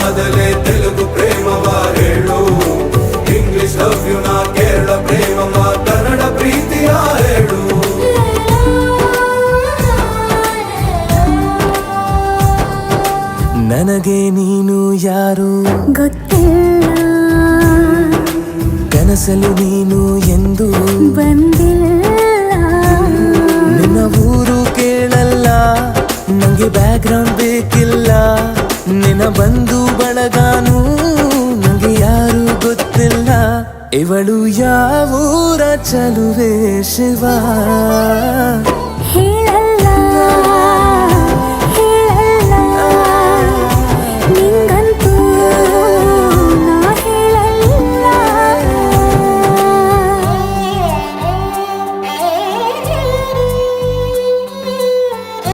ಆದಲೆ ತೆಲುಗು ಪ್ರೇಮವ ಹೇಳು, English love you ನಾ ಕೇರಳ ಪ್ರೇಮವ ಕನ್ನಡ ಪ್ರೀತಿಯ ಹೇಳು. ನನಗೆ ನೀನು ಯಾರು ಗೊತ್ತಿಲ್ಲ, ಕನಸಲು ನೀನು ಎಂದು ಬಂದಿಲ್ಲ. ನಿನ್ನ ಊರು ಕೇಳಲ್ಲ, ನಂಗೆ ಬ್ಯಾಕ್ಗ್ರೌಂಡ್ ಬೇಕಿಲ್ಲ. ನಿನ್ನ ಬಂಧು ಬಳಗಾನು ನಂಗೆ ಯಾರು ಗೊತ್ತಿಲ್ಲ. ಇವಳು ಯಾವೂರ ಚಲುವೆ ಶಿವ ಹೇಳ